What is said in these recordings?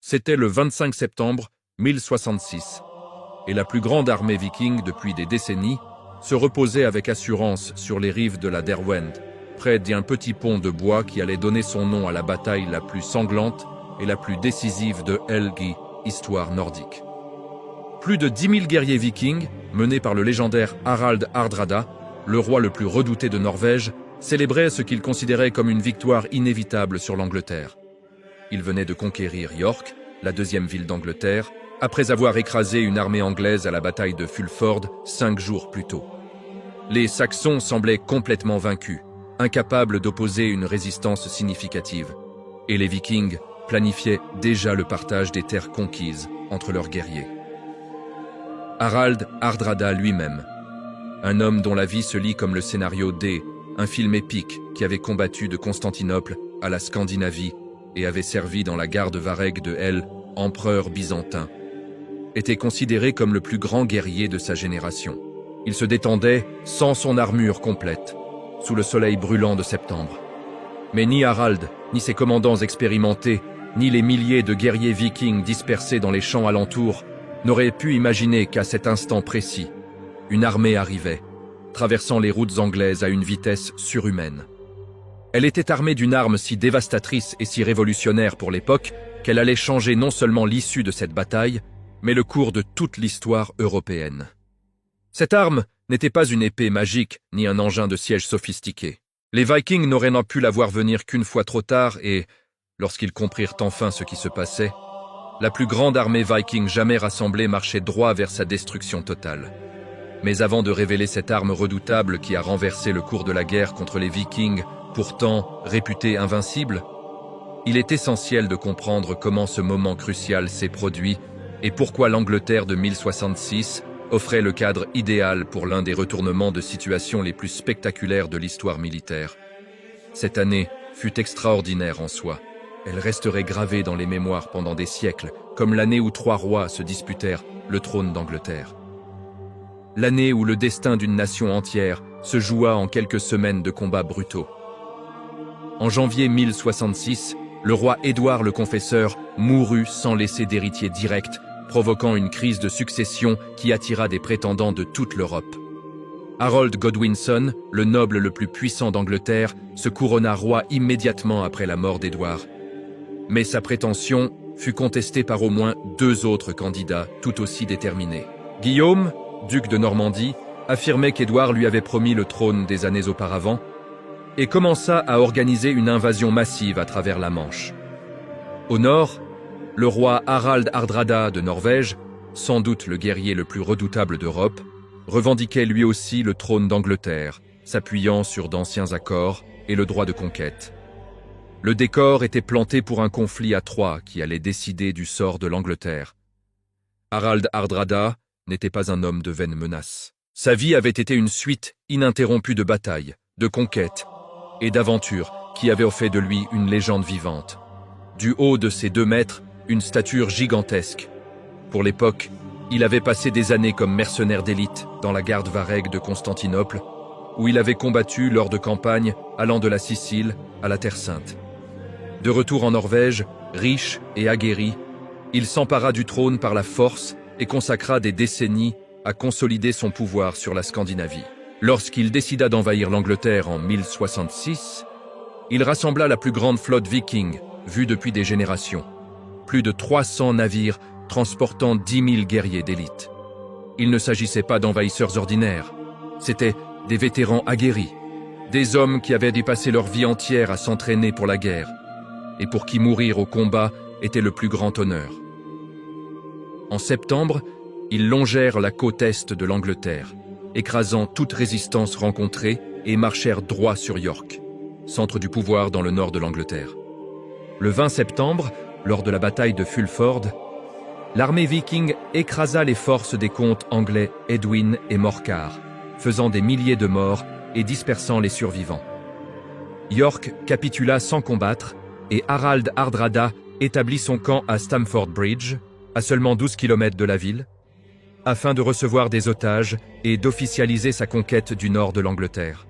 C'était le 25 septembre 1066, et la plus grande armée viking depuis des décennies se reposait avec assurance sur les rives de la Derwent, près d'un petit pont de bois qui allait donner son nom à la bataille la plus sanglante et la plus décisive de Helgi, histoire nordique. Plus de 10 000 guerriers vikings, menés par le légendaire Harald Hardrada, le roi le plus redouté de Norvège, célébraient ce qu'il considérait comme une victoire inévitable sur l'Angleterre. Il venait de conquérir York, la deuxième ville d'Angleterre, après avoir écrasé une armée anglaise à la bataille de Fulford 5 jours plus tôt. Les Saxons semblaient complètement vaincus, incapables d'opposer une résistance significative, et les Vikings planifiaient déjà le partage des terres conquises entre leurs guerriers. Harald Hardrada lui-même, un homme dont la vie se lit comme le scénario D, un film épique qui avait combattu de Constantinople à la Scandinavie et avait servi dans la garde varègue de Hel, empereur byzantin, était considéré comme le plus grand guerrier de sa génération. Il se détendait sans son armure complète, sous le soleil brûlant de septembre. Mais ni Harald, ni ses commandants expérimentés, ni les milliers de guerriers vikings dispersés dans les champs alentours n'auraient pu imaginer qu'à cet instant précis, une armée arrivait, traversant les routes anglaises à une vitesse surhumaine. Elle était armée d'une arme si dévastatrice et si révolutionnaire pour l'époque qu'elle allait changer non seulement l'issue de cette bataille, mais le cours de toute l'histoire européenne. Cette arme n'était pas une épée magique ni un engin de siège sophistiqué. Les Vikings n'auraient n'en pu la voir venir qu'une fois trop tard et, lorsqu'ils comprirent enfin ce qui se passait, la plus grande armée viking jamais rassemblée marchait droit vers sa destruction totale. Mais avant de révéler cette arme redoutable qui a renversé le cours de la guerre contre les Vikings, pourtant réputés invincibles, il est essentiel de comprendre comment ce moment crucial s'est produit et pourquoi l'Angleterre de 1066 offrait le cadre idéal pour l'un des retournements de situation les plus spectaculaires de l'histoire militaire. Cette année fut extraordinaire en soi. Elle resterait gravée dans les mémoires pendant des siècles, comme l'année où 3 rois se disputèrent le trône d'Angleterre. L'année où le destin d'une nation entière se joua en quelques semaines de combats brutaux. En janvier 1066, le roi Édouard le Confesseur mourut sans laisser d'héritier direct, provoquant une crise de succession qui attira des prétendants de toute l'Europe. Harold Godwinson, le noble le plus puissant d'Angleterre, se couronna roi immédiatement après la mort d'Édouard. Mais sa prétention fut contestée par au moins 2 autres candidats tout aussi déterminés. Guillaume, duc de Normandie, affirmait qu'Édouard lui avait promis le trône des années auparavant et commença à organiser une invasion massive à travers la Manche. Au nord, le roi Harald Hardrada de Norvège, sans doute le guerrier le plus redoutable d'Europe, revendiquait lui aussi le trône d'Angleterre, s'appuyant sur d'anciens accords et le droit de conquête. Le décor était planté pour un conflit à 3 qui allait décider du sort de l'Angleterre. Harald Hardrada n'était pas un homme de vaine menace. Sa vie avait été une suite ininterrompue de batailles, de conquêtes et d'aventures qui avaient fait de lui une légende vivante. Du haut de ses 2 mètres, une stature gigantesque. Pour l'époque, il avait passé des années comme mercenaire d'élite dans la garde varègue de Constantinople, où il avait combattu lors de campagnes allant de la Sicile à la Terre Sainte. De retour en Norvège, riche et aguerri, il s'empara du trône par la force et consacra des décennies à consolider son pouvoir sur la Scandinavie. Lorsqu'il décida d'envahir l'Angleterre en 1066, il rassembla la plus grande flotte viking vue depuis des générations. Plus de 300 navires transportant 10 000 guerriers d'élite. Il ne s'agissait pas d'envahisseurs ordinaires, c'étaient des vétérans aguerris, des hommes qui avaient dépassé leur vie entière à s'entraîner pour la guerre, et pour qui mourir au combat était le plus grand honneur. En septembre, ils longèrent la côte est de l'Angleterre, écrasant toute résistance rencontrée et marchèrent droit sur York, centre du pouvoir dans le nord de l'Angleterre. Le 20 septembre, lors de la bataille de Fulford, l'armée viking écrasa les forces des comtes anglais Edwin et Morcar, faisant des milliers de morts et dispersant les survivants. York capitula sans combattre et Harald Hardrada établit son camp à Stamford Bridge, à seulement 12 km de la ville, afin de recevoir des otages et d'officialiser sa conquête du nord de l'Angleterre.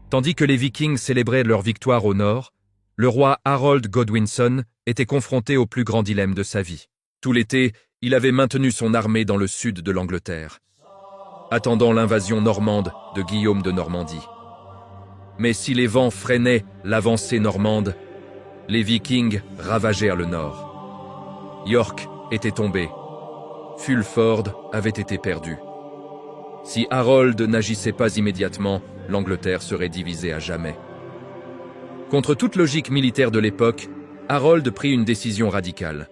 Tandis que les Vikings célébraient leur victoire au nord, le roi Harold Godwinson était confronté au plus grand dilemme de sa vie. Tout l'été, il avait maintenu son armée dans le sud de l'Angleterre, attendant l'invasion normande de Guillaume de Normandie. Mais si les vents freinaient l'avancée normande, les Vikings ravagèrent le nord. York était tombé. Fulford avait été perdu. Si Harold n'agissait pas immédiatement, l'Angleterre serait divisée à jamais. Contre toute logique militaire de l'époque, Harold prit une décision radicale.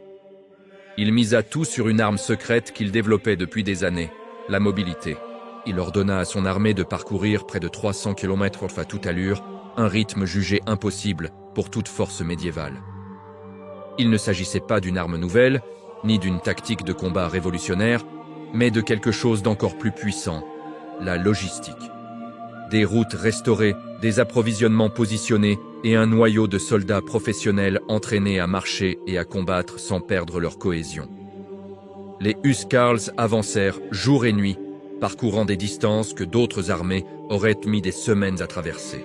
Il misa tout sur une arme secrète qu'il développait depuis des années, la mobilité. Il ordonna à son armée de parcourir près de 300 km à toute allure, un rythme jugé impossible pour toute force médiévale. Il ne s'agissait pas d'une arme nouvelle, ni d'une tactique de combat révolutionnaire, mais de quelque chose d'encore plus puissant, la logistique. Des routes restaurées, des approvisionnements positionnés et un noyau de soldats professionnels entraînés à marcher et à combattre sans perdre leur cohésion. Les Huscarls avancèrent jour et nuit, parcourant des distances que d'autres armées auraient mis des semaines à traverser.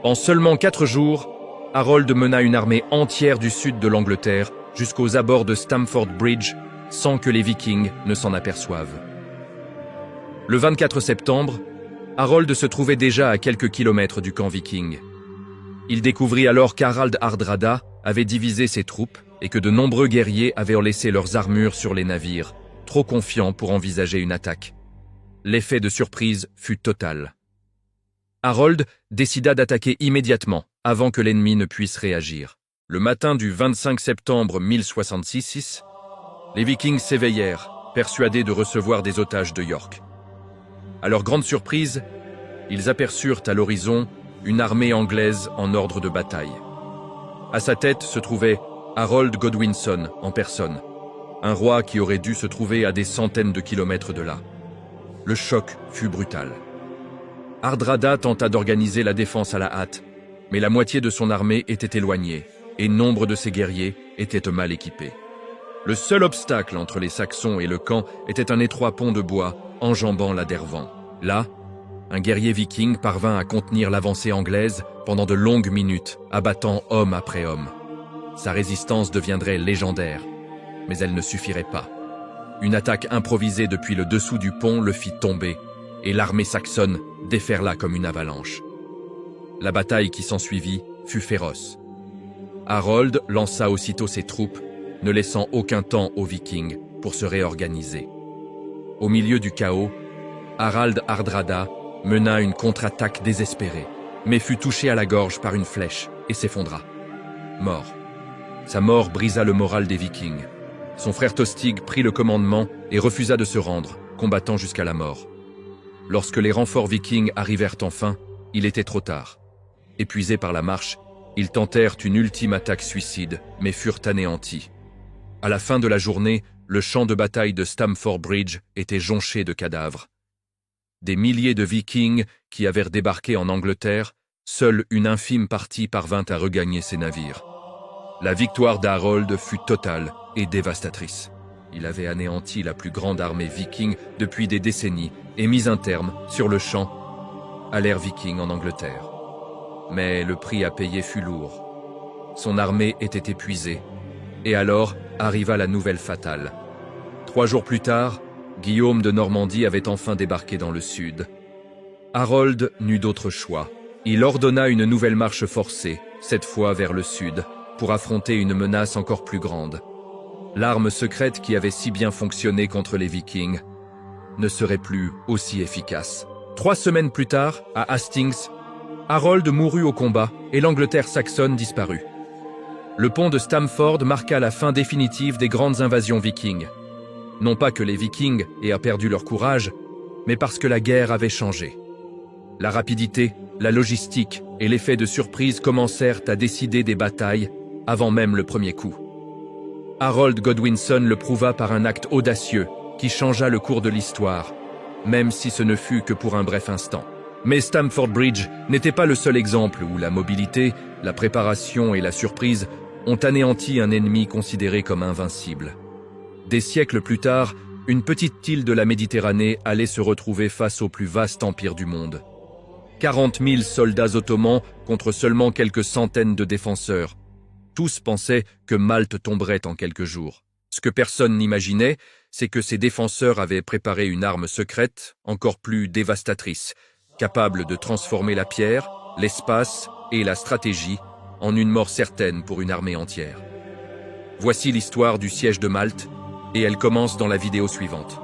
En seulement 4 jours, Harold mena une armée entière du sud de l'Angleterre jusqu'aux abords de Stamford Bridge sans que les Vikings ne s'en aperçoivent. Le 24 septembre, Harold se trouvait déjà à quelques kilomètres du camp viking. Il découvrit alors qu'Harald Hardrada avait divisé ses troupes et que de nombreux guerriers avaient laissé leurs armures sur les navires, trop confiants pour envisager une attaque. L'effet de surprise fut total. Harold décida d'attaquer immédiatement, avant que l'ennemi ne puisse réagir. Le matin du 25 septembre 1066, les Vikings s'éveillèrent, persuadés de recevoir des otages de York. À leur grande surprise, ils aperçurent à l'horizon une armée anglaise en ordre de bataille. À sa tête se trouvait Harold Godwinson en personne, un roi qui aurait dû se trouver à des centaines de kilomètres de là. Le choc fut brutal. Hardrada tenta d'organiser la défense à la hâte, mais la moitié de son armée était éloignée, et nombre de ses guerriers étaient mal équipés. Le seul obstacle entre les Saxons et le camp était un étroit pont de bois enjambant la Derwent. Là, un guerrier viking parvint à contenir l'avancée anglaise pendant de longues minutes, abattant homme après homme. Sa résistance deviendrait légendaire, mais elle ne suffirait pas. Une attaque improvisée depuis le dessous du pont le fit tomber, et l'armée saxonne déferla comme une avalanche. La bataille qui s'ensuivit fut féroce. Harold lança aussitôt ses troupes, ne laissant aucun temps aux Vikings pour se réorganiser. Au milieu du chaos, Harald Hardrada mena une contre-attaque désespérée, mais fut touché à la gorge par une flèche et s'effondra. Mort. Sa mort brisa le moral des Vikings. Son frère Tostig prit le commandement et refusa de se rendre, combattant jusqu'à la mort. Lorsque les renforts vikings arrivèrent enfin, il était trop tard. Épuisés par la marche, ils tentèrent une ultime attaque suicide, mais furent anéantis. À la fin de la journée, le champ de bataille de Stamford Bridge était jonché de cadavres. Des milliers de Vikings qui avaient débarqué en Angleterre, seule une infime partie parvint à regagner ses navires. La victoire d'Harold fut totale et dévastatrice. Il avait anéanti la plus grande armée viking depuis des décennies et mis un terme, sur le champ, à l'ère viking en Angleterre. Mais le prix à payer fut lourd. Son armée était épuisée, et alors arriva la nouvelle fatale. 3 jours plus tard, Guillaume de Normandie avait enfin débarqué dans le sud. Harold n'eut d'autre choix. Il ordonna une nouvelle marche forcée, cette fois vers le sud, pour affronter une menace encore plus grande. L'arme secrète qui avait si bien fonctionné contre les Vikings ne serait plus aussi efficace. 3 semaines plus tard, à Hastings, Harold mourut au combat et l'Angleterre saxonne disparut. Le pont de Stamford marqua la fin définitive des grandes invasions vikings. Non pas que les Vikings aient perdu leur courage, mais parce que la guerre avait changé. La rapidité, la logistique et l'effet de surprise commencèrent à décider des batailles avant même le premier coup. Harold Godwinson le prouva par un acte audacieux qui changea le cours de l'histoire, même si ce ne fut que pour un bref instant. Mais Stamford Bridge n'était pas le seul exemple où la mobilité, la préparation et la surprise ont anéanti un ennemi considéré comme invincible. Des siècles plus tard, une petite île de la Méditerranée allait se retrouver face au plus vaste empire du monde. 40 000 soldats ottomans contre seulement quelques centaines de défenseurs. Tous pensaient que Malte tomberait en quelques jours. Ce que personne n'imaginait, c'est que ces défenseurs avaient préparé une arme secrète, encore plus dévastatrice, capable de transformer la pierre, l'espace et la stratégie en une mort certaine pour une armée entière. Voici l'histoire du siège de Malte, et elle commence dans la vidéo suivante.